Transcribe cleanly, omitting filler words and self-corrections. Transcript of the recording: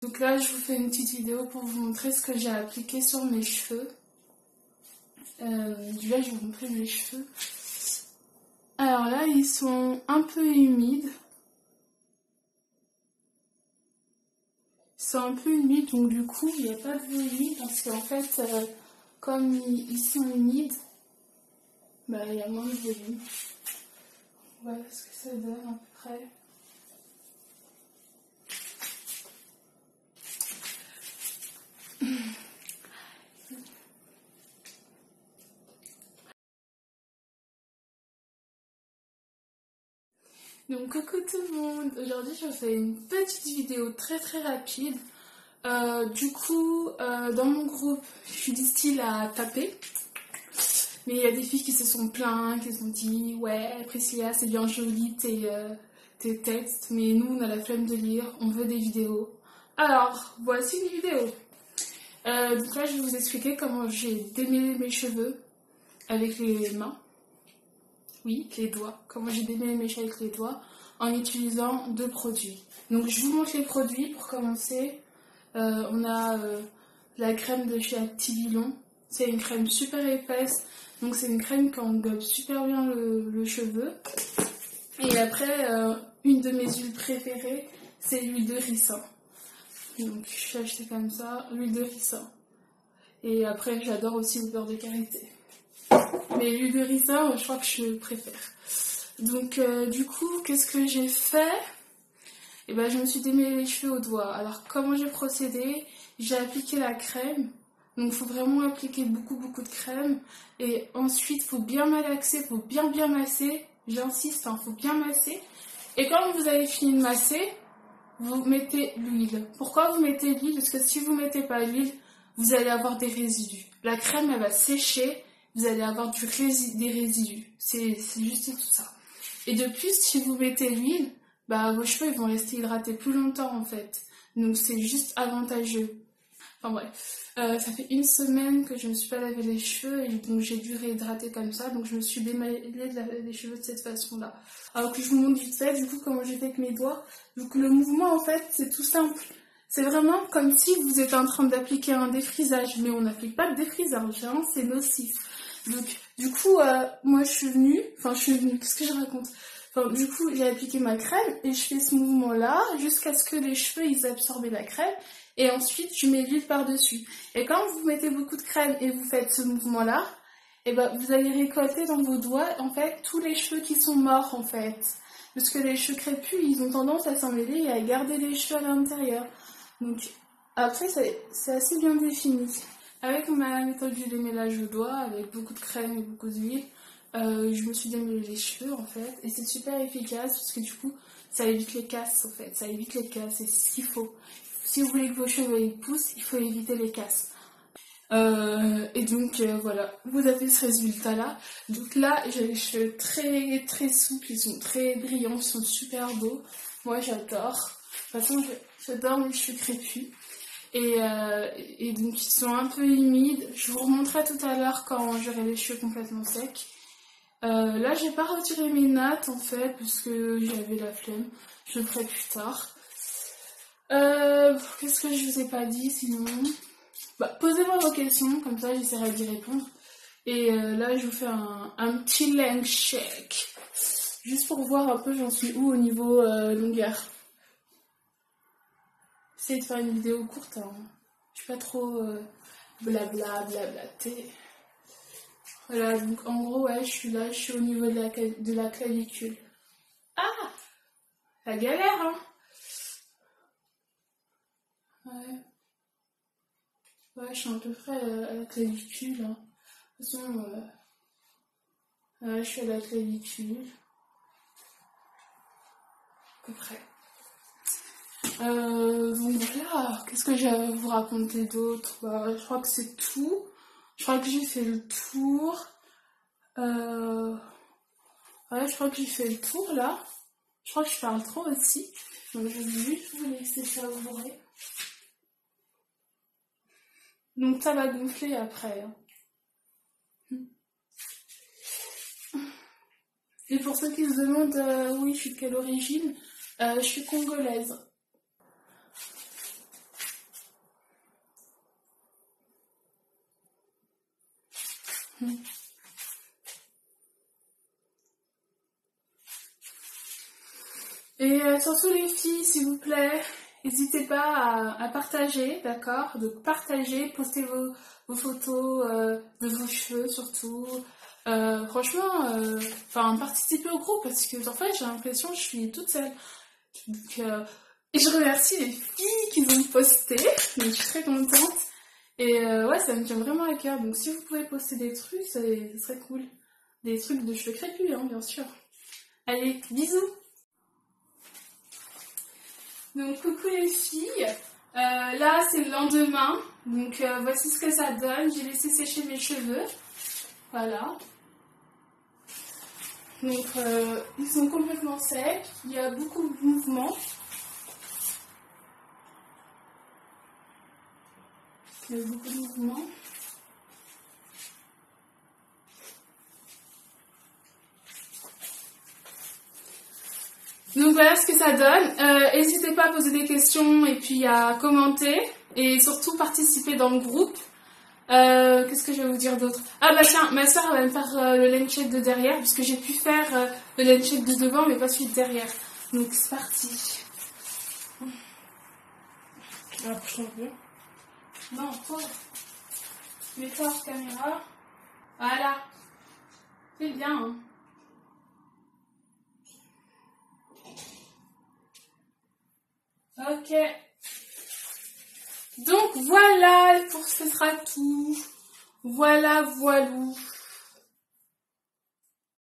Donc là, je vous fais une petite vidéo pour vous montrer ce que j'ai appliqué sur mes cheveux. Déjà, je vais vous montrer mes cheveux. Alors là, ils sont un peu humides. Ils sont un peu humides, donc du coup, il n'y a pas de volume parce qu'en fait, comme ils sont humides, bah, il y a moins de volume. Voilà ce que ça donne à peu près. Donc coucou tout le monde, aujourd'hui je vous fais une petite vidéo très rapide. Dans mon groupe, je suis du style à taper. Mais il y a des filles qui se sont plaintes, qui se sont dit ouais Priscilla c'est bien joli tes textes, mais nous on a la flemme de lire, on veut des vidéos. Alors voici une vidéo. Donc là je vais vous expliquer comment j'ai démêlé mes cheveux avec les mains. Oui, les doigts. Comment j'ai démêlé mes cheveux avec les doigts en utilisant 2 produits. Donc je vous montre les produits pour commencer. On a la crème de chez Activilon. C'est une crème super épaisse. Donc c'est une crème qui englobe super bien le cheveu. Et après, une de mes huiles préférées, c'est l'huile de ricin. Donc je l'ai acheté comme ça, l'huile de ricin. Et après, j'adore aussi le beurre de karité. Mais l'huile de ricin, je crois que je préfère. Donc du coup, qu'est-ce que j'ai fait? Et ben, je me suis démêlé les cheveux au doigt. Alors comment j'ai procédé? J'ai appliqué la crème. Donc il faut vraiment appliquer beaucoup de crème. Et ensuite, il faut bien malaxer, il faut bien masser. J'insiste, il faut bien masser. Et quand vous avez fini de masser, vous mettez l'huile. Pourquoi vous mettez l'huile? Parce que si vous ne mettez pas l'huile, vous allez avoir des résidus. La crème, elle va sécher, vous allez avoir des résidus. C'est juste tout ça. Et de plus, si vous mettez l'huile, bah, vos cheveux ils vont rester hydratés plus longtemps en fait. Donc c'est juste avantageux. Enfin bref, ça fait 1 semaine que je ne me suis pas lavé les cheveux et donc j'ai dû réhydrater comme ça. Donc je me suis démêlé les cheveux de cette façon-là. Alors que je vous montre vite fait du coup comment j'ai fait avec mes doigts. Donc le mouvement en fait c'est tout simple. C'est vraiment comme si vous êtes en train d'appliquer un défrisage. Mais on n'applique pas de défrisage, hein, c'est nocif. Donc du coup moi je suis venue, qu'est-ce que je raconte? Enfin, du coup, j'ai appliqué ma crème et je fais ce mouvement-là jusqu'à ce que les cheveux ils absorbent la crème. Et ensuite, je mets l'huile par-dessus. Et quand vous mettez beaucoup de crème et vous faites ce mouvement-là, et ben, vous allez récolter dans vos doigts, en fait, tous les cheveux qui sont morts, en fait. Parce que les cheveux crépus, ils ont tendance à s'emmêler et à garder les cheveux à l'intérieur. Donc, après, c'est assez bien défini. Avec ma méthode du démêlage au doigt, avec beaucoup de crème et beaucoup d'huile, je me suis démêlé les cheveux en fait, et c'est super efficace parce que du coup ça évite les casses en fait, ça évite les casses, et c'est ce qu'il faut. Si vous voulez que vos cheveux ils poussent, il faut éviter les casses. Et donc voilà, vous avez ce résultat là. Donc là j'ai les cheveux très souples, ils sont très brillants, ils sont super beaux. Moi j'adore. De toute façon j'adore mes cheveux crépus. Et donc ils sont un peu humides. Je vous remontrerai tout à l'heure quand j'aurai les cheveux complètement secs. Là j'ai pas retiré mes nattes en fait parce que j'avais la flemme. Je le ferai plus tard. Qu'est-ce que je vous ai pas dit sinon? Bah, posez-moi vos questions, comme ça j'essaierai d'y répondre. Et là je vous fais un petit length check. Juste pour voir un peu j'en suis où au niveau longueur. J'essaie de faire une vidéo courte, hein. Je suis pas trop blablaté. Voilà, donc en gros, ouais, je suis là, je suis au niveau de la clavicule. Ah! La galère, hein? Ouais. Ouais, je suis à peu près à la clavicule, hein. De toute façon, ouais, je suis à la clavicule. À peu près. Donc là, qu'est-ce que j'ai à vous raconter d'autre? Bah, je crois que c'est tout. Je crois que j'ai fait le tour. Ouais, je crois que j'ai fait le tour là. Je crois que je parle trop aussi. Donc je vais juste vous laisser savourer. Donc ça va gonfler après. Hein. Et pour ceux qui se demandent, oui, je suis de quelle origine, je suis congolaise. Et surtout les filles, s'il vous plaît, n'hésitez pas à partager, d'accord? Donc partagez, postez vos photos de vos cheveux surtout. Franchement, participez au groupe parce que en fait j'ai l'impression que je suis toute seule. Donc, et je remercie les filles qui ont posté, donc je suis très contente. Et ouais, ça me tient vraiment à cœur. Donc si vous pouvez poster des trucs, ça serait cool. Des trucs de cheveux crépus, hein, bien sûr. Allez, bisous! Donc coucou les filles, là c'est le lendemain, donc voici ce que ça donne. J'ai laissé sécher mes cheveux, voilà. Donc ils sont complètement secs, il y a beaucoup de mouvements. Il y a beaucoup de mouvements. Donc voilà ce que ça donne. N'hésitez pas à poser des questions et puis à commenter. Et surtout participer dans le groupe. Qu'est-ce que je vais vous dire d'autre? Ah bah tiens, ma soeur va me faire le lane check de derrière. Puisque j'ai pu faire le lane check de devant mais pas celui de derrière. Donc c'est parti. Approche-toi un peu. Non, toi. Mets-toi hors caméra. Voilà. C'est bien, hein. Ok. Donc voilà, ce sera tout. Voilà, voilou.